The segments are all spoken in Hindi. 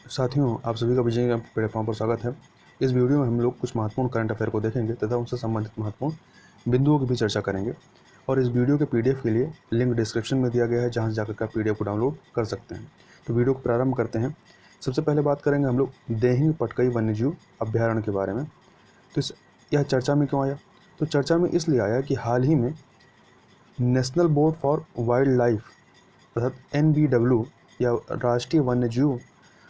साथियों, आप सभी का विजय प्लेटफॉर्म पर स्वागत है। इस वीडियो में हम लोग कुछ महत्वपूर्ण करंट अफेयर को देखेंगे तथा उनसे संबंधित महत्वपूर्ण बिंदुओं की भी चर्चा करेंगे। और इस वीडियो के पीडीएफ के लिए लिंक डिस्क्रिप्शन में दिया गया है, जहां से जाकर आप पीडीएफ को डाउनलोड कर सकते हैं। तो वीडियो को प्रारंभ करते हैं। सबसे पहले बात करेंगे हम लोग देहिंग पटकई वन्यजीव अभ्यारण्य के बारे में। तो यह चर्चा में क्यों आया? तो चर्चा में इसलिए आया कि हाल ही में national board for wild life अर्थात NBW या राष्ट्रीय वन्यजीव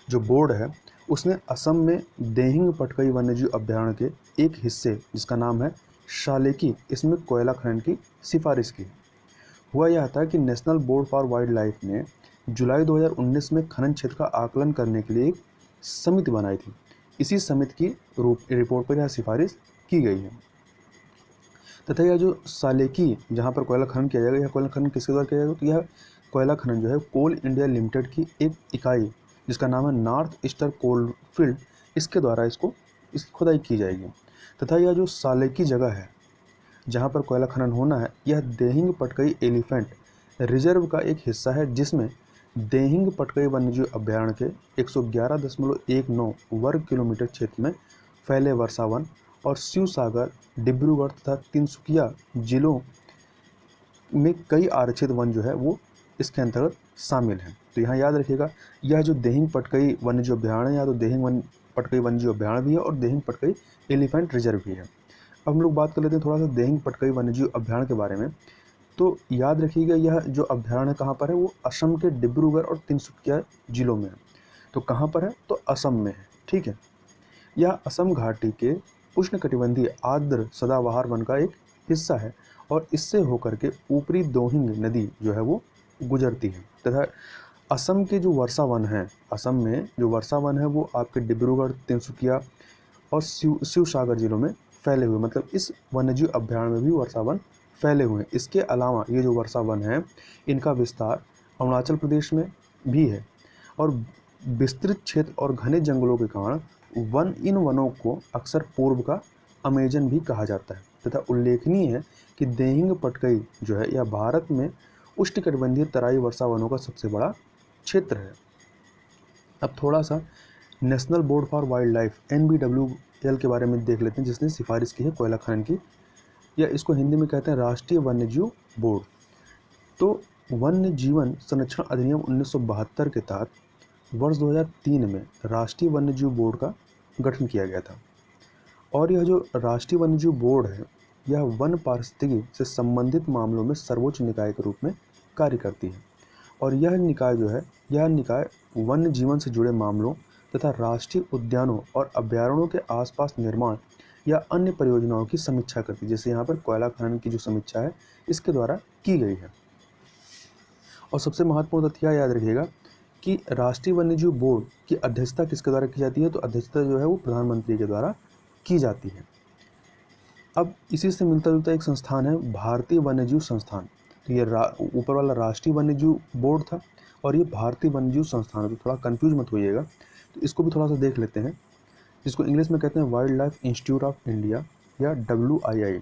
जो बोर्ड है, उसने असम में देहिंग पटकई वन्यजीव अभ्यारण्य के एक हिस्से जिसका नाम है शालेकी, इसमें कोयला खनन की सिफारिश की। हुआ यह था कि national board for wild life ने जुलाई 2019 में खनन क्षेत्र का आकलन करने के लिए एक समिति बनाई थी। इसी समिति की रिपोर्ट पर यह सिफारिश की गई है। तथा यह जो सालेकी जहाँ पर कोयला खनन किया जाएगा, यह कोयला खनन किसके द्वारा किया जाएगा? तो यह कोयला खनन जो है कोल इंडिया लिमिटेड की एक इकाई जिसका नाम है नॉर्थ ईस्टर्न कोल फील्ड, इसके द्वारा इस खुदाई की जाएगी। तथा यह जो सालेकी जगह है जहाँ पर कोयला खनन होना है, यह देहिंग पटकई एलिफेंट रिजर्व का एक हिस्सा है, जिसमें देहिंग पटकई वन्यजीव अभ्यारण्य के 111.19 वर्ग किलोमीटर क्षेत्र में फैले वर्षावन और शिवसागर, डिब्रूगढ़ तथा तिनसुकिया जिलों में कई आरक्षित वन जो है वो इसके अंतर्गत शामिल हैं। तो यहाँ याद रखिएगा, यह जो देहिंग पटकई वन्यजीव अभ्यारण्य है, या तो देहिंग पटकई वन्यजीव अभ्यारण्य भी है और देहिंग पटकई एलिफेंट रिजर्व भी है। अब हम लोग बात कर लेते हैं थोड़ा सा देहिंग पटकई वन्यजीव अभ्यारण्य के बारे में। तो याद रखिएगा, यह जो अभ्यारण्य कहाँ पर है, वो असम के डिब्रूगढ़ और तिनसुकिया जिलों में है। तो कहाँ पर है? तो असम में है। ठीक है। यह असम घाटी के उष्णकटिबंधीय आर्द्र सदाबहार वन का एक हिस्सा है और इससे होकर के ऊपरी दोहिंग नदी जो है वो गुजरती है। तथा असम के जो वर्षा वन है, असम में जो वर्षा वन है वो आपके डिब्रूगढ़, तिनसुकिया और शिवसागर जिलों में फैले हुए, मतलब इस वन्यजीव अभ्यारण्य में भी वर्षा वन फैले हुए हैं। इसके अलावा ये जो वर्षा वन है, इनका विस्तार अरुणाचल प्रदेश में भी है और विस्तृत क्षेत्र और घने जंगलों के कारण इन वनों को अक्सर पूर्व का अमेजन भी कहा जाता है। तथा उल्लेखनीय है कि देहिंग पटकई जो है यह भारत में उष्णकटिबंधीय तराई वर्षा वनों का सबसे बड़ा क्षेत्र है। अब थोड़ा सा national board for wild life NBWL के बारे में देख लेते हैं, जिसने सिफारिश की है कोयला खनन की, या इसको हिंदी में कहते हैं राष्ट्रीय वन्यजीव बोर्ड। तो वन्य जीवन संरक्षण अधिनियम 1972 के तहत वर्ष 2003 में राष्ट्रीय वन्यजीव बोर्ड का गठन किया गया था। और यह जो राष्ट्रीय वन्यजीव बोर्ड है, यह वन पारिस्थितिकी से संबंधित मामलों में सर्वोच्च निकाय के रूप में कार्य करती है। और यह निकाय वन्य जीवन से जुड़े मामलों तथा राष्ट्रीय उद्यानों और अभ्यारण्यों के आसपास निर्माण या अन्य परियोजनाओं की समीक्षा करती है। जैसे यहाँ पर कोयला खनन की जो समीक्षा है, इसके द्वारा की गई है। और सबसे महत्वपूर्ण तथ्य याद रखिएगा कि राष्ट्रीय वन्यजीव बोर्ड की अध्यक्षता किसके द्वारा की जाती है? तो अध्यक्षता जो है वो प्रधानमंत्री के द्वारा की जाती है। अब इसी से मिलता जुलता एक संस्थान है, भारतीय वन्यजीव संस्थान। तो ये ऊपर वाला राष्ट्रीय वन्यजीव बोर्ड था और ये भारतीय वन्यजीव संस्थान है। तो थोड़ा कंफ्यूज मत होइएगा, तो इसको भी थोड़ा सा देख लेते हैं, जिसको इंग्लिश में कहते हैं wild life institute of India या WII।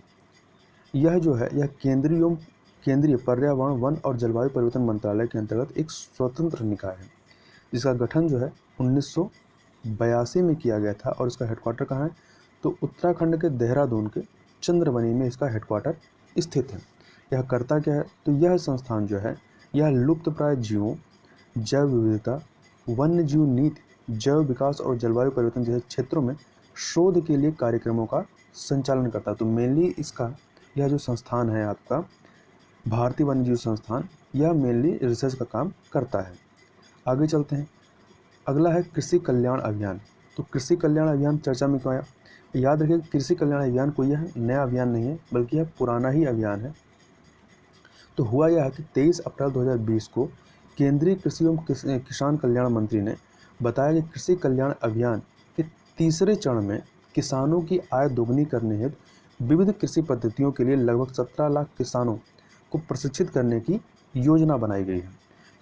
यह जो है यह केंद्रीय पर्यावरण, वन और जलवायु परिवर्तन मंत्रालय के अंतर्गत एक स्वतंत्र निकाय है, जिसका गठन जो है 1982 में किया गया था। और इसका हेडक्वार्टर कहाँ है? तो उत्तराखंड के देहरादून के चंद्रवनी में इसका हेडक्वार्टर स्थित है। यह करता क्या है? तो यह संस्थान जो है यह लुप्तप्राय जीवों, जैव विविधता, वन्य जीव नीति, जैव विकास और जलवायु परिवर्तन जैसे क्षेत्रों में शोध के लिए कार्यक्रमों का संचालन करता है। तो मेनली इसका यह जो संस्थान है आपका भारतीय वन्यजीव संस्थान, यह मेनली रिसर्च का काम करता है। आगे चलते हैं। अगला है कृषि कल्याण अभियान। तो कृषि कल्याण अभियान चर्चा में क्यों आया? याद रखिए, कृषि कल्याण अभियान कोई यह नया अभियान नहीं है, बल्कि यह पुराना ही अभियान है। तो हुआ यह कि 23 अप्रैल 2020 को केंद्रीय कृषि एवं किसान कल्याण मंत्री ने बताया कि कृषि कल्याण अभियान के तीसरे चरण में किसानों की आय दोगुनी करने हेतु विविध कृषि पद्धतियों के लिए लगभग 17 लाख किसानों को प्रशिक्षित करने की योजना बनाई गई है।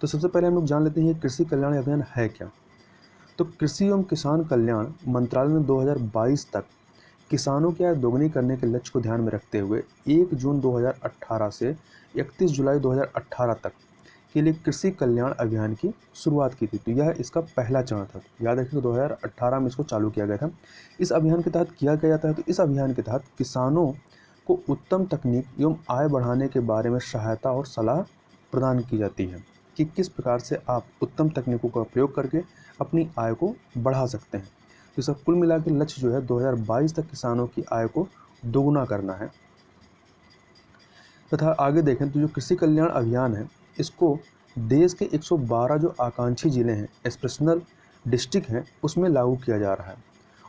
तो सबसे पहले हम लोग जान लेते हैं ये कृषि कल्याण अभियान है क्या। तो कृषि एवं किसान कल्याण मंत्रालय ने 2022 तक किसानों की आय दोगुनी करने के लक्ष्य को ध्यान में रखते हुए 1 जून 2018 से 31 जुलाई 2018 तक के लिए कृषि कल्याण अभियान की शुरुआत की थी। तो यह इसका पहला चरण था। याद रखिए 2018 में इसको चालू किया गया था। इस अभियान के तहत किया गया जाता है, तो इस अभियान के तहत किसानों को उत्तम तकनीक एवं आय बढ़ाने के बारे में सहायता और सलाह प्रदान की जाती है कि किस प्रकार से आप उत्तम तकनीकों का प्रयोग करके अपनी आय को बढ़ा सकते हैं। तो इसका कुल मिला के लक्ष्य जो है 2022 तक किसानों की आय को दोगुना करना है। तथा आगे देखें तो जो कृषि कल्याण अभियान है, इसको देश के 112 जो आकांक्षी जिले हैं, एस्पिरेशनल डिस्ट्रिक्ट हैं, उसमें लागू किया जा रहा है।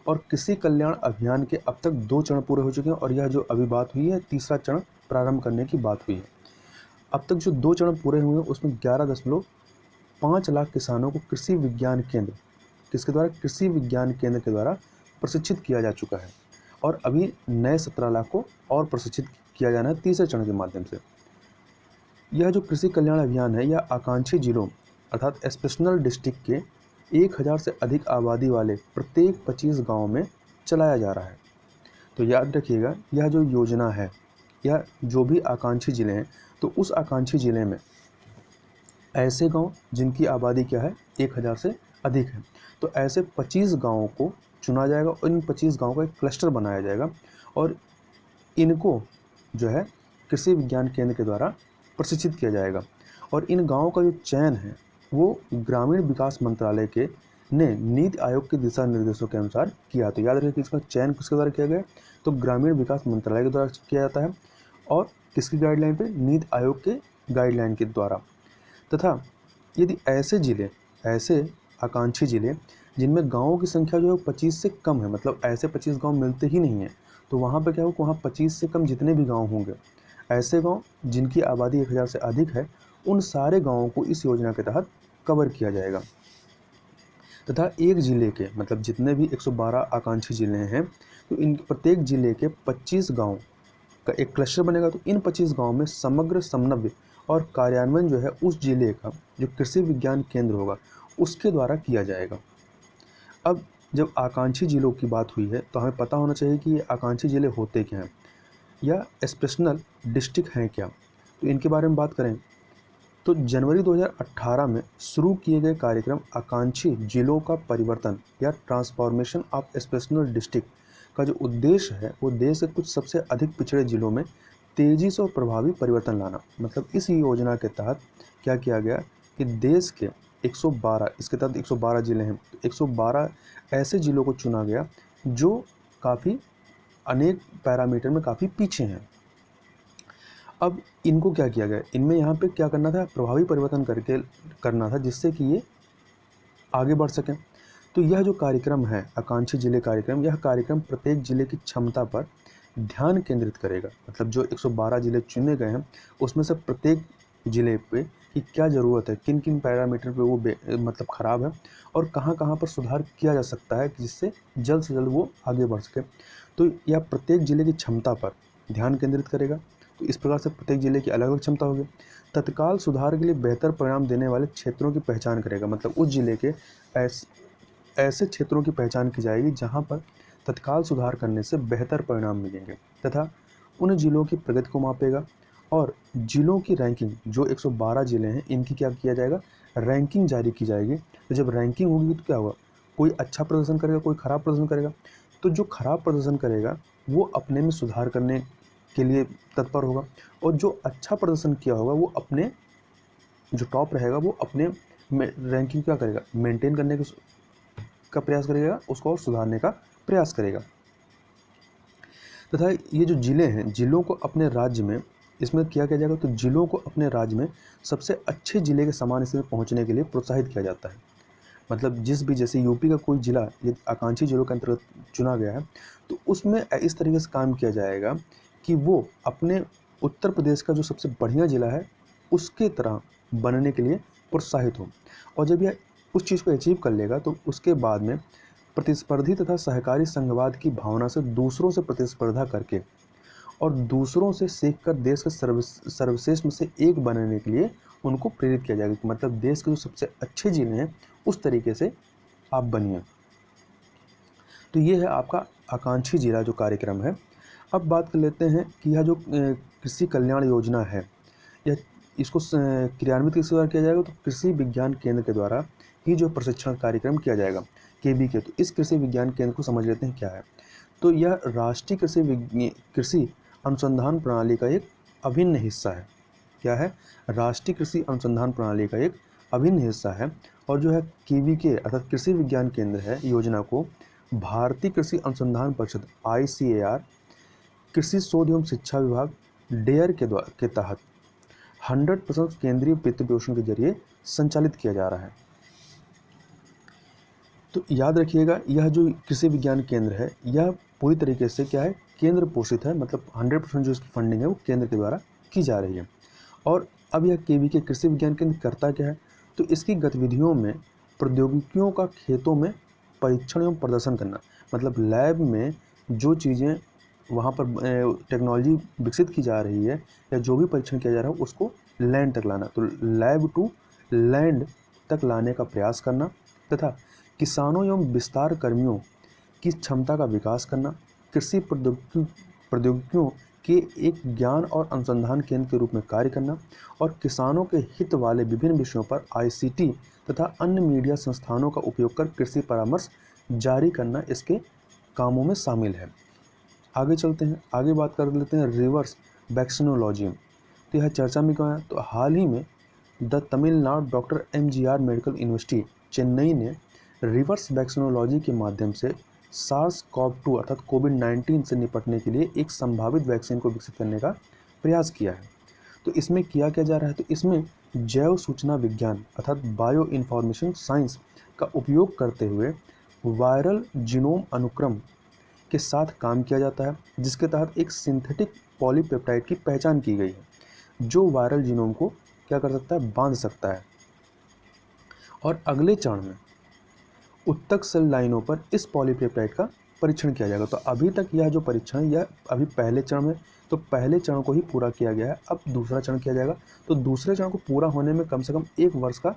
और कृषि कल्याण अभियान के अब तक 2 चरण पूरे हो चुके हैं और यह जो अभी बात हुई है, तीसरा चरण प्रारंभ करने की बात हुई है। अब तक जो 2 चरण पूरे हुए हैं उसमें 11.5 लाख किसानों को कृषि विज्ञान केंद्र, किसके द्वारा, कृषि विज्ञान केंद्र के द्वारा प्रशिक्षित किया जा चुका है। और अभी नए 17 लाख को और प्रशिक्षित किया जाना है तीसरे चरण के माध्यम से। यह जो कृषि कल्याण अभियान है, यह आकांक्षी जिलों अर्थात एस्पिरेशनल डिस्ट्रिक्ट के 1000 से अधिक आबादी वाले प्रत्येक 25 गाँव में चलाया जा रहा है। तो याद रखिएगा, यह जो योजना है, यह जो भी आकांक्षी ज़िले हैं, तो उस आकांक्षी ज़िले में ऐसे गांव जिनकी आबादी क्या है, 1000 से अधिक है, तो ऐसे 25 गांवों को चुना जाएगा और इन 25 गांवों का एक क्लस्टर बनाया जाएगा और इनको जो है कृषि विज्ञान केंद्र के द्वारा प्रशिक्षित किया जाएगा। और इन गांवों का जो चयन है वो ग्रामीण विकास मंत्रालय के ने नीति आयोग के दिशा निर्देशों के अनुसार किया। तो याद रखिए कि इसका चयन किसके द्वारा किया गया, तो ग्रामीण विकास मंत्रालय के द्वारा किया जाता है और किसकी गाइडलाइन पे, नीति आयोग के गाइडलाइन के द्वारा। तथा यदि ऐसे ज़िले, ऐसे आकांक्षी ज़िले जिनमें गाँवों की संख्या जो है 25 से कम है, मतलब ऐसे 25 गाँव मिलते ही नहीं हैं, तो वहाँ पे क्या होगा, वहाँ 25 से कम जितने भी गाँव होंगे, ऐसे गाँव जिनकी आबादी 1000 से अधिक है, उन सारे गाँवों को इस योजना के तहत कवर किया जाएगा। तथा एक ज़िले के, मतलब जितने भी 112 आकांक्षी ज़िले हैं, तो इन प्रत्येक ज़िले के 25 गाँव का एक क्लस्टर बनेगा। तो इन 25 गाँव में समग्र समन्वय और कार्यान्वयन जो है उस जिले का जो कृषि विज्ञान केंद्र होगा उसके द्वारा किया जाएगा। अब जब आकांक्षी जिलों की बात हुई है तो हमें पता होना चाहिए कि ये आकांक्षी जिले होते क्या हैं या एस्पिरेशनल डिस्ट्रिक्ट हैं क्या। तो इनके बारे में बात करें तो जनवरी 2018 में शुरू किए गए कार्यक्रम आकांक्षी जिलों का परिवर्तन या ट्रांसफॉर्मेशन ऑफ एस्पिरेशनल डिस्ट्रिक्ट का जो उद्देश्य है वो देश के कुछ सबसे अधिक पिछड़े जिलों में तेज़ी से और प्रभावी परिवर्तन लाना। मतलब इस योजना के तहत क्या किया गया कि देश के 112, इसके तहत 112 ज़िले हैं, तो 112 ऐसे ज़िलों को चुना गया जो काफ़ी अनेक पैरामीटर में काफ़ी पीछे हैं। अब इनको क्या किया गया, इनमें यहाँ पे क्या करना था, प्रभावी परिवर्तन करके करना था जिससे कि ये आगे बढ़ सकें। तो यह जो कार्यक्रम है आकांक्षी जिले कार्यक्रम, यह कार्यक्रम प्रत्येक जिले की क्षमता पर ध्यान केंद्रित करेगा। मतलब जो 112 जिले चुने गए हैं उसमें से प्रत्येक जिले पे कि क्या ज़रूरत है, किन किन पैरामीटर पे वो मतलब ख़राब है और कहाँ कहाँ पर सुधार किया जा सकता है जिससे जल्द से जल्द वो आगे बढ़ सके। तो यह प्रत्येक जिले की क्षमता पर ध्यान केंद्रित करेगा। तो इस प्रकार से प्रत्येक जिले की अलग अलग क्षमता होगी। तत्काल सुधार के लिए बेहतर परिणाम देने वाले क्षेत्रों की पहचान करेगा। मतलब उस जिले के ऐसे क्षेत्रों की पहचान की जाएगी जहां पर तत्काल सुधार करने से बेहतर परिणाम मिलेंगे तथा उन जिलों की प्रगति को मापेगा। और जिलों की रैंकिंग, जो 112 जिले हैं इनकी क्या किया जाएगा, रैंकिंग जारी की जाएगी। तो जब रैंकिंग होगी तो क्या होगा, कोई अच्छा प्रदर्शन करेगा, कोई ख़राब प्रदर्शन करेगा। तो जो खराब प्रदर्शन करेगा वो अपने में सुधार करने के लिए तत्पर होगा और जो अच्छा प्रदर्शन किया होगा वो अपने जो टॉप रहेगा वो अपने रैंकिंग क्या करेगा, मेंटेन करने का प्रयास करेगा, उसको और सुधारने का प्रयास करेगा। तथा ये जो जिले हैं, जिलों को अपने राज्य में इसमें क्या किया जाएगा, तो जिलों को अपने राज्य में सबसे अच्छे जिले के समान स्थिति में पहुँचने के लिए प्रोत्साहित किया जाता है। मतलब जिस भी, जैसे यूपी का कोई जिला ये आकांक्षी जिलों के अंतर्गत चुना गया है तो उसमें इस तरीके से काम किया जाएगा कि वो अपने उत्तर प्रदेश का जो सबसे बढ़िया जिला है उसके तरह बनने के लिए प्रोत्साहित हो। और जब यह उस चीज़ को अचीव कर लेगा तो उसके बाद में प्रतिस्पर्धी तथा सहकारी संघवाद की भावना से दूसरों से प्रतिस्पर्धा करके और दूसरों से सीखकर देश के सर्वश्रेष्ठ में से एक बनने के लिए उनको प्रेरित किया जाएगा। मतलब देश के जो सबसे अच्छे जिले हैं उस तरीके से आप बनिए। तो ये है आपका आकांक्षी जिला जो कार्यक्रम है। अब बात कर लेते हैं कि यह जो कृषि कल्याण योजना है, यह इसको क्रियान्वित किस द्वारा किया जाएगा, तो कृषि विज्ञान केंद्र के द्वारा ही जो प्रशिक्षण कार्यक्रम किया जाएगा KVK। तो इस कृषि विज्ञान केंद्र को समझ लेते हैं क्या है। तो यह राष्ट्रीय कृषि अनुसंधान प्रणाली का एक अभिन्न हिस्सा है। क्या है, राष्ट्रीय कृषि अनुसंधान प्रणाली का एक अभिन्न हिस्सा है। और जो है KVK अर्थात कृषि विज्ञान केंद्र है योजना को भारतीय कृषि अनुसंधान परिषद ICAR, कृषि शोध एवं शिक्षा विभाग डेयर के तहत 100% केंद्रीय वित्त पोषण के जरिए संचालित किया जा रहा है। तो याद रखिएगा, यह जो कृषि विज्ञान केंद्र है यह पूरी तरीके से क्या है, केंद्र पोषित है, मतलब 100% जो इसकी फंडिंग है वो केंद्र के द्वारा की जा रही है। और अब यह KVK कृषि विज्ञान केंद्र करता क्या है, तो इसकी गतिविधियों में प्रौद्योगिकियों का खेतों में परीक्षण एवं प्रदर्शन करना, मतलब लैब में जो चीज़ें वहाँ पर टेक्नोलॉजी विकसित की जा रही है या जो भी परीक्षण किया जा रहा है उसको लैंड तक लाना, तो लैब टू लैंड तक लाने का प्रयास करना, तथा किसानों एवं विस्तार कर्मियों की क्षमता का विकास करना, कृषि प्रौद्योगिकियों के एक ज्ञान और अनुसंधान केंद्र के रूप में कार्य करना, और किसानों के हित वाले विभिन्न विषयों पर ICT तथा अन्य मीडिया संस्थानों का उपयोग कर कृषि परामर्श जारी करना इसके कामों में शामिल है। आगे चलते हैं, आगे बात कर लेते हैं रिवर्स वैक्सीनोलॉजी। तो यह चर्चा में क्यों है, तो हाल ही में the Tamil Nadu doctor MGR medical university Chennai ने रिवर्स वैक्सीनोलॉजी के माध्यम से SARS-CoV-2 अर्थात कोविड-19 से निपटने के लिए एक संभावित वैक्सीन को विकसित करने का प्रयास किया है। तो इसमें किया क्या जा रहा है, तो इसमें जैव सूचना विज्ञान अर्थात बायो इन्फॉर्मेशन साइंस का उपयोग करते हुए वायरल जीनोम अनुक्रम के साथ काम किया जाता है, जिसके तहत एक सिंथेटिक पॉलीपेप्टाइड की पहचान की गई है जो वायरल जीनोम को क्या कर सकता है, बांध सकता है। और अगले चरण में उत्तक सेल लाइनों पर इस पॉलीपेप्टाइड का परीक्षण किया जाएगा। तो अभी तक यह जो परीक्षण है यह अभी पहले चरण में, तो पहले चरण को ही पूरा किया गया है, अब दूसरा चरण किया जाएगा। तो दूसरे चरण को पूरा होने में कम से कम 1 वर्ष का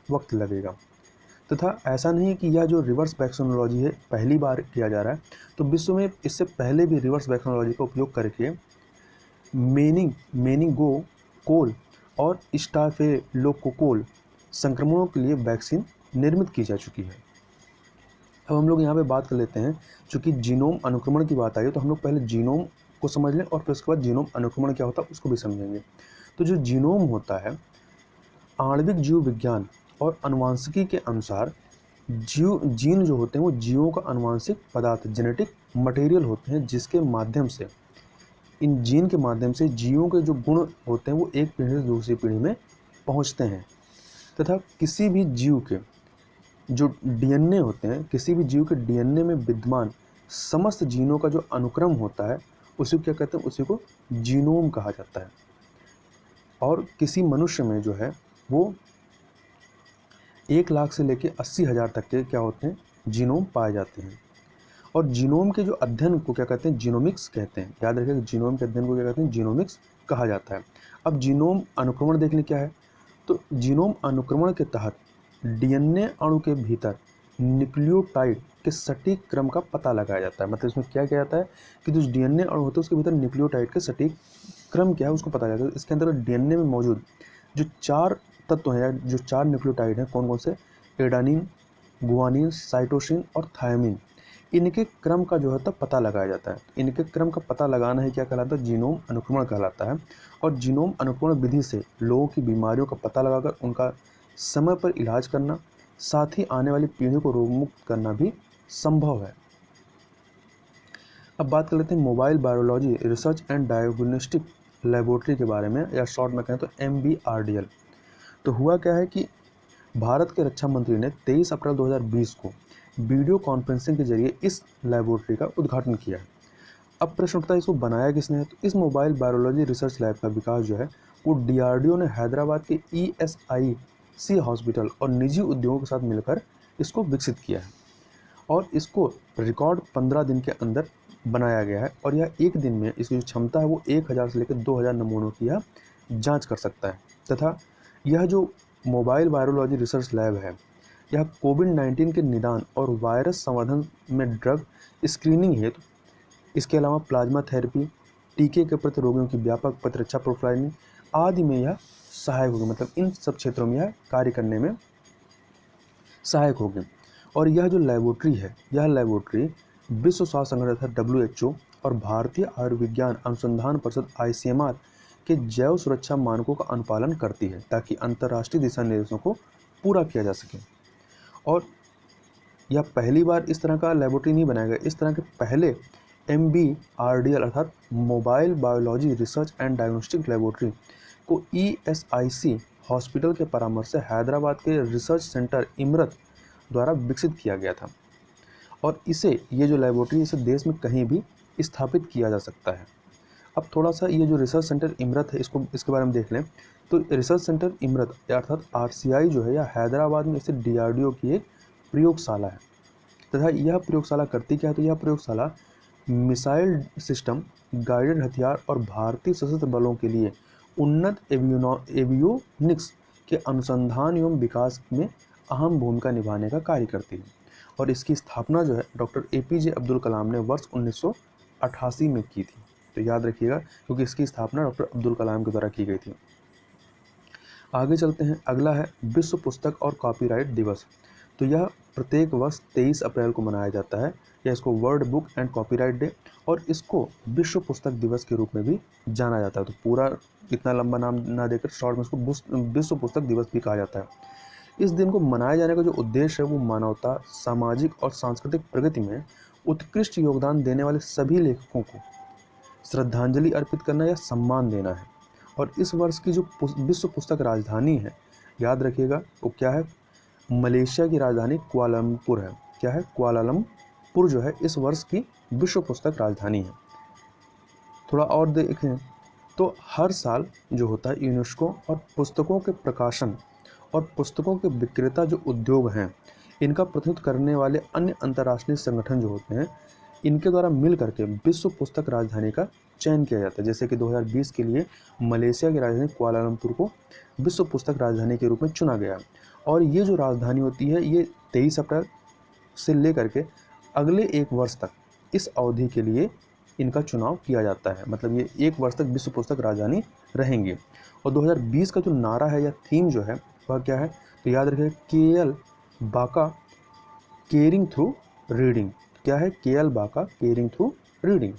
वक्त लगेगा। तथा ऐसा नहीं है कि यह जो रिवर्स वैक्सीनोलॉजी है पहली बार किया जा रहा है, तो विश्व में इससे पहले भी रिवर्स वैक्सीनोलॉजी का उपयोग करके मेनिंगोकोल और स्टाफिलोकोकल संक्रमणों के लिए वैक्सीन निर्मित की जा चुकी है। अब हम लोग यहाँ पे बात कर लेते हैं, चूँकि जीनोम अनुक्रमण की बात आई है तो हम लोग पहले जीनोम को समझ लें और फिर उसके बाद जीनोम अनुक्रमण क्या होता है उसको भी समझेंगे। तो जो जीनोम होता है, आणविक जीव विज्ञान और अनुवांशिकी के अनुसार जीन जो होते हैं वो जीवों का अनुवांशिक पदार्थ जेनेटिक मटेरियल होते हैं, जिसके माध्यम से इन जीन के माध्यम से जीवों के जो गुण होते हैं वो एक पीढ़ी से दूसरी पीढ़ी में पहुँचते हैं। तथा किसी भी जीव के जो DNA होते हैं, किसी भी जीव के DNA में विद्यमान समस्त जीनों का जो अनुक्रम होता है उसी को क्या कहते हैं, उसी को जीनोम कहा जाता है। और किसी मनुष्य में जो है वो 1 लाख से लेकर 80,000 तक के क्या होते हैं, जीनोम पाए जाते हैं। और जीनोम के जो अध्ययन को क्या कहते हैं, जीनोमिक्स कहते हैं। याद रखिए, जीनोम के अध्ययन को क्या कहते हैं, जीनोमिक्स कहा जाता है। अब जीनोम अनुक्रमण देख लें क्या है, तो जीनोम अनुक्रमण के तहत DNA अणु के भीतर न्यूक्लियोटाइड के सटीक क्रम का पता लगाया जाता है। मतलब इसमें क्या किया जाता है कि जो DNA अणु होते हैं उसके भीतर न्यूक्लियोटाइड के सटीक क्रम क्या है उसको पता लगाया जाता है। इसके अंदर DNA में मौजूद जो 4 तत्व हैं या जो 4 न्यूक्लियोटाइड हैं, कौन कौन से, एडानिन, गुआनिन, साइटोसिन और थायमिन, इनके क्रम का जो है तब पता लगाया जाता है। इनके क्रम का पता लगाना ही क्या कहलाता है, जीनोम अनुक्रमण कहलाता है। और जीनोम अनुक्रमण विधि से लोगों की बीमारियों का पता लगाकर उनका समय पर इलाज करना, साथ ही आने वाली पीढ़ी को रोगमुक्त करना भी संभव है। अब बात कर लेते हैं mobile biology research and diagnostic laboratory के बारे में, या शॉर्ट में कहें तो MBRDL। तो हुआ क्या है कि भारत के रक्षा मंत्री ने 23 अप्रैल 2020 को वीडियो कॉन्फ्रेंसिंग के जरिए इस लेबोरेटरी का उद्घाटन किया है। अब प्रश्न उठता है इसको बनाया किसने है, तो इस मोबाइल बायोलॉजी रिसर्च लैब का विकास जो है वो DRDO ने हैदराबाद के ESIC हॉस्पिटल और निजी उद्योगों के साथ मिलकर इसको विकसित किया है। और इसको रिकॉर्ड 15 दिन के अंदर बनाया गया है। और यह एक दिन में इसकी जो क्षमता है वो 1000 से लेकर 2000 नमूनों की यह जाँच कर सकता है। तथा यह जो मोबाइल वायरोलॉजी रिसर्च लैब है यह कोविड-19 के निदान और वायरस संवर्धन में ड्रग स्क्रीनिंग हेतु, इसके अलावा प्लाज्मा थेरेपी, टीके के प्रति रोगियों की व्यापक प्रतिरक्षा प्रोफाइलिंग आदि में यह सहायक होगी, मतलब इन सब क्षेत्रों में यह कार्य करने में सहायक होगी। और यह जो लेबोरेटरी है, यह लेबोरेटरी विश्व स्वास्थ्य संगठन WHO और भारतीय आयुर्विज्ञान अनुसंधान परिषद ICMR के जैव सुरक्षा मानकों का अनुपालन करती है, ताकि अंतर्राष्ट्रीय दिशा निर्देशों को पूरा किया जा सके। और यह पहली बार इस तरह का लेबोरेटरी नहीं बनाया गया, इस तरह के पहले MBRDL अर्थात mobile biology research and diagnostic laboratory को ESIC हॉस्पिटल के परामर्श से हैदराबाद के रिसर्च सेंटर इमरत द्वारा विकसित किया गया था। और ये जो लेबोरेटरी इसे देश में कहीं भी स्थापित किया जा सकता है। अब थोड़ा सा ये जो रिसर्च सेंटर इमरत है, इसके बारे में देख लें। तो रिसर्च सेंटर इमरत अर्थात RCI जो है, यह हैदराबाद में स्थित DRDO की एक प्रयोगशाला है। तथा यह प्रयोगशाला करती क्या है, तो यह प्रयोगशाला मिसाइल सिस्टम, गाइडेड हथियार और भारतीय सशस्त्र बलों के लिए उन्नत एवियोनिक्स के अनुसंधान एवं विकास में अहम भूमिका निभाने का कार्य करती है। और इसकी स्थापना जो है डॉक्टर APJ अब्दुल कलाम ने वर्ष 1988 में की थी। तो याद रखिएगा, क्योंकि इसकी स्थापना डॉक्टर अब्दुल कलाम के द्वारा की गई थी। आगे चलते हैं। अगला है विश्व पुस्तक और कॉपीराइट दिवस। तो यह प्रत्येक वर्ष 23 अप्रैल को मनाया जाता है। या इसको world book and copyright day और इसको विश्व पुस्तक दिवस के रूप में भी जाना जाता है। तो पूरा इतना लंबा नाम ना देकर शॉर्ट में इसको विश्व पुस्तक दिवस भी कहा जाता है। इस दिन को मनाए जाने का जो उद्देश्य है वो मानवता, सामाजिक और सांस्कृतिक प्रगति में उत्कृष्ट योगदान देने वाले सभी लेखकों को श्रद्धांजलि अर्पित करना या सम्मान देना है। और इस वर्ष की जो विश्व पुस्तक राजधानी है, याद रखिएगा, वो क्या है, मलेशिया की राजधानी कुआलालंपुर है। क्या है, कुआलालंपुर जो है इस वर्ष की विश्व पुस्तक राजधानी है। थोड़ा और देखें तो हर साल जो होता है यूनेस्को और पुस्तकों के प्रकाशन और पुस्तकों के विक्रेता जो उद्योग हैं, इनका प्रतिनिधित्व करने वाले अन्य अंतर्राष्ट्रीय संगठन जो होते हैं, इनके द्वारा मिल करके विश्व पुस्तक राजधानी का चयन किया जाता है। जैसे कि 2020 के लिए मलेशिया की राजधानी कुआलालंपुर को विश्व पुस्तक राजधानी के रूप में चुना गया। और ये जो राजधानी होती है, ये 23 अप्रैल से लेकर के अगले एक वर्ष तक इस अवधि के लिए इनका चुनाव किया जाता है। मतलब ये एक वर्ष तक विश्व पुस्तक राजधानी रहेंगे। और 2020 का जो नारा है या थीम जो है वह क्या है, तो याद रखिए, KL बाका केयरिंग थ्रू रीडिंग। क्या है, KL बाका केयरिंग थ्रू रीडिंग।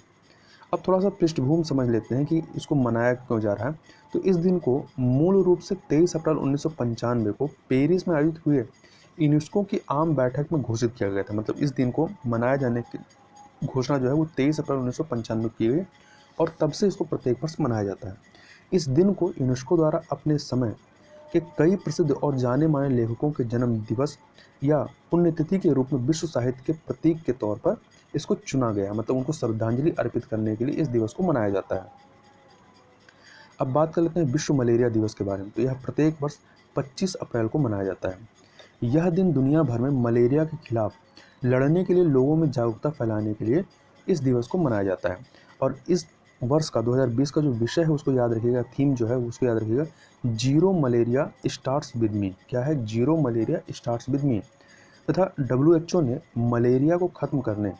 अब थोड़ा सा पृष्ठभूमि समझ लेते हैं कि इसको मनाया क्यों जा रहा है। तो इस दिन को मूल रूप से 23 अप्रैल 1995 को पेरिस में आयोजित हुए यूनेस्को की आम बैठक में घोषित किया गया था। मतलब इस दिन को मनाया जाने की घोषणा जो है वो 23 अप्रैल 1995 की गई और तब से इसको प्रत्येक वर्ष मनाया जाता है। इस दिन को यूनेस्को द्वारा अपने समय के कई प्रसिद्ध और जाने माने लेखकों के जन्म दिवस या पुण्यतिथि के रूप में विश्व साहित्य के प्रतीक के तौर पर इसको चुना गया। मतलब उनको श्रद्धांजलि अर्पित करने के लिए इस दिवस को मनाया जाता है। अब बात कर लेते हैं विश्व मलेरिया दिवस के बारे में। तो यह प्रत्येक वर्ष 25 अप्रैल को मनाया जाता है। यह दिन दुनिया भर में मलेरिया के खिलाफ लड़ने के लिए लोगों में जागरूकता फैलाने के लिए इस दिवस को मनाया जाता है। और इस वर्ष का 2020 का जो विषय है उसको याद रखिएगा, थीम जो है उसको याद रखिएगा, zero malaria starts with me. क्या है, zero malaria starts with me. तथा WHO ने मलेरिया को खत्म करने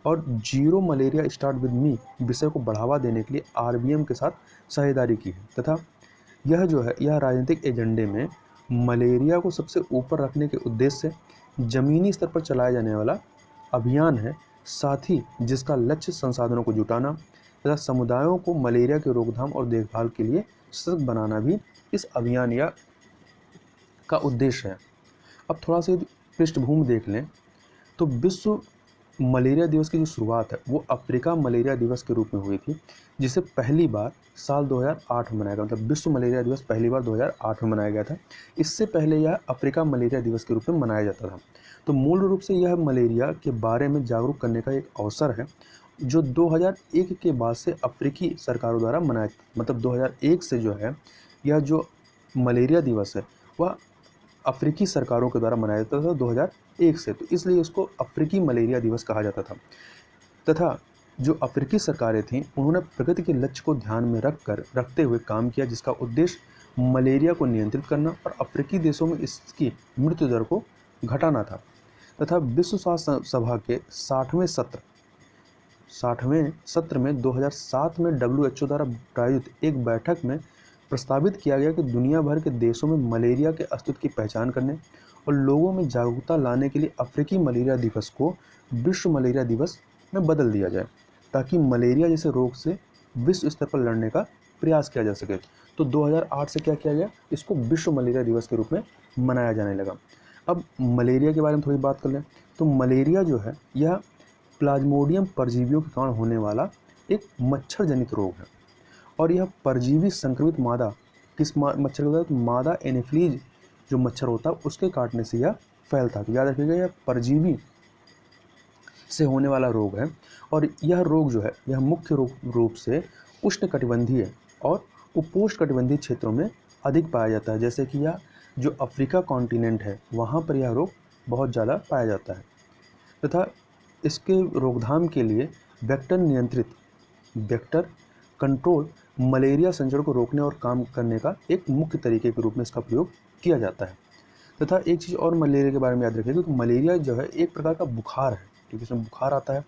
और zero malaria start with me विषय को बढ़ावा देने के लिए RBM के साथ साझेदारी की है। तथा यह जो है, यह राजनीतिक एजेंडे में मलेरिया को सबसे ऊपर रखने के उद्देश्य से ज़मीनी स्तर पर चलाया जाने वाला अभियान है, साथ ही जिसका लक्ष्य संसाधनों को जुटाना तथा समुदायों को मलेरिया के रोकथाम और देखभाल के लिए सशक्त बनाना भी इस अभियान या का उद्देश्य है। अब थोड़ा सा पृष्ठभूमि देख लें तो विश्व मलेरिया दिवस की जो शुरुआत है वो अफ्रीका मलेरिया दिवस के रूप में हुई थी, जिसे पहली बार साल 2008 में मनाया गया। मतलब विश्व मलेरिया दिवस पहली बार 2008 में मनाया गया था। इससे पहले यह अफ्रीका मलेरिया दिवस के रूप में मनाया जाता था। तो मूल रूप से यह मलेरिया के बारे में जागरूक करने का एक अवसर है जो 2001 के बाद से अफ्रीकी सरकारों द्वारा मनाया। मतलब 2001 से जो है यह जो मलेरिया दिवस है वह अफ्रीकी सरकारों के द्वारा मनाया जाता था 2001 से। तो इसलिए इसको अफ्रीकी मलेरिया दिवस कहा जाता था। तथा जो अफ्रीकी सरकारें थीं उन्होंने प्रगति के लक्ष्य को ध्यान में रखते हुए काम किया, जिसका उद्देश्य मलेरिया को नियंत्रित करना और अफ्रीकी देशों में इसकी मृत्यु दर को घटाना था। तथा विश्व स्वास्थ्य सभा के 60वें सत्र में 2007 में WHO द्वारा प्रायोजित एक बैठक में प्रस्तावित किया गया कि दुनिया भर के देशों में मलेरिया के अस्तित्व की पहचान करने और लोगों में जागरूकता लाने के लिए अफ्रीकी मलेरिया दिवस को विश्व मलेरिया दिवस में बदल दिया जाए, ताकि मलेरिया जैसे रोग से विश्व स्तर पर लड़ने का प्रयास किया जा सके। तो 2008 से क्या किया गया, इसको विश्व मलेरिया दिवस के रूप में मनाया जाने लगा। अब मलेरिया के बारे में थोड़ी बात कर लें। तो मलेरिया जो है यह प्लाज्मोडियम परजीवियों के कारण होने वाला एक मच्छर जनित रोग है, और यह परजीवी संक्रमित मादा किस मच्छर के होता है, तो मादा एनोफिलीज जो मच्छर होता है उसके काटने से यह फैलता है। तो याद रखिएगा, यह परजीवी से होने वाला रोग है, और यह रोग जो है यह मुख्य रूप से उष्णकटिबंधीय और उपोष्णकटिबंधीय क्षेत्रों में अधिक पाया जाता है। जैसे कि यह जो अफ्रीका कॉन्टिनेंट है वहाँ पर यह रोग बहुत ज़्यादा पाया जाता है, तथा इसके रोकथाम के लिए वेक्टर नियंत्रित वेक्टर कंट्रोल मलेरिया संचरण को रोकने और काम करने का एक मुख्य तरीके के रूप में इसका प्रयोग किया जाता है। तथा एक चीज़ और मलेरिया के बारे में याद रखिएगा, तो मलेरिया जो है एक प्रकार का बुखार है, क्योंकि इसमें बुखार आता है,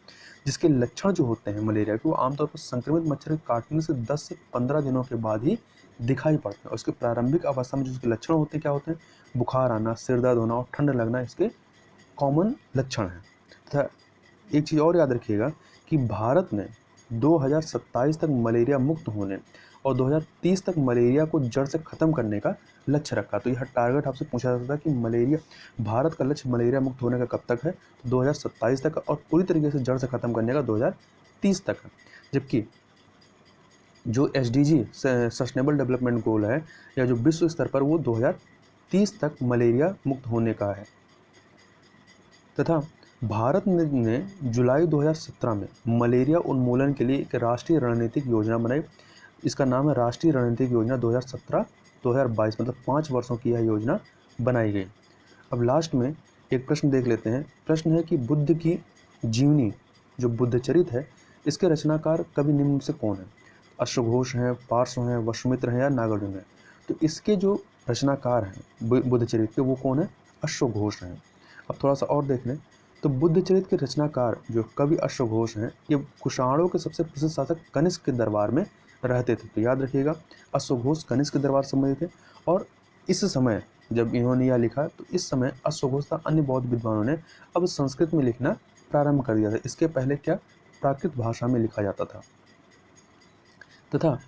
जिसके लक्षण जो होते हैं मलेरिया के वो आमतौर पर संक्रमित मच्छर के काटने से 10 से 15 दिनों के बाद ही दिखाई पड़ते हैं। उसके प्रारंभिक अवस्था में जो इसके लक्षण होते हैं क्या होते हैं, बुखार आना, सिर दर्द होना और ठंड लगना इसके कॉमन लक्षण हैं। तथा एक चीज़ और याद रखिएगा कि भारत ने 2027 तक मलेरिया मुक्त होने और 2030 तक मलेरिया को जड़ से ख़त्म करने का लक्ष्य रखा। तो यह टारगेट आपसे पूछा जा सकता है कि मलेरिया भारत का लक्ष्य मलेरिया मुक्त होने का कब तक है, तो 2027 तक, और पूरी तरीके से जड़ से ख़त्म करने का 2030 तक है। जबकि जो SDG सस्टेनेबल डेवलपमेंट गोल है या जो विश्व स्तर पर वो 2030 तक मलेरिया मुक्त होने का है। तथा भारत ने जुलाई 2017 में मलेरिया उन्मूलन के लिए एक राष्ट्रीय रणनीतिक योजना बनाई। इसका नाम है राष्ट्रीय रणनीतिक योजना 2017-2022, मतलब 5 वर्षों की यह योजना बनाई गई। अब लास्ट में एक प्रश्न देख लेते हैं। प्रश्न है कि बुद्ध की जीवनी जो बुद्धचरित है इसके रचनाकार कवि निम्न से कौन है। अश्वघोष हैं, पार्श्व हैं, वसुमित्र हैं या नागार्जुन हैं। तो इसके जो रचनाकार हैं बुद्धचरित के वो कौन है, अश्वघोष हैं। अब थोड़ा सा और देख लें, तो बुद्धचरित के रचनाकार जो कवि अश्वघोष हैं ये कुषाणों के सबसे प्रसिद्ध शासक कनिष्क के दरबार में रहते थे। तो याद रखिएगा, अश्वघोष कनिष्क के दरबार से संबंधित थे, और इस समय जब इन्होंने यह लिखा तो इस समय अश्वघोष तथा अन्य बौद्ध विद्वानों ने अब संस्कृत में लिखना प्रारंभ कर दिया था। इसके पहले क्या प्राकृत भाषा में लिखा जाता था। तथा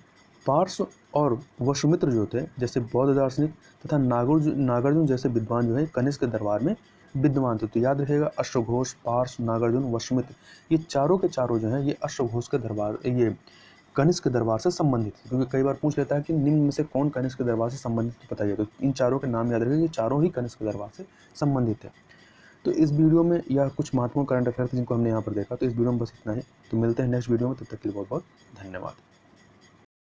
पार्श्व और वसुमित्र जो थे जैसे बौद्ध दार्शनिक तथा नागार्जुन जैसे विद्वान जो है कनिष्क के दरबार में विद्वान थे। तो याद रखिएगा, अश्वघोष, पार्श्व, नागार्जुन, वसुमित्र ये चारों के चारों जो हैं ये अश्वघोष के दरबार ये कनिष्क के दरबार से संबंधित है। क्योंकि कई बार पूछ लेता है कि निम्न में से कौन कनिष्क के दरबार से संबंधित बताइए, तो इन चारों के नाम याद रखिएगा, ये चारों ही कनिष्क के दरबार से संबंधित है। तो इस वीडियो में यह कुछ महत्वपूर्ण करंट अफेयर थे जिनको हमने यहाँ पर देखा। तो इस वीडियो में बस इतना ही। तो मिलते हैं नेक्स्ट वीडियो में, तब तक के लिए बहुत बहुत धन्यवाद।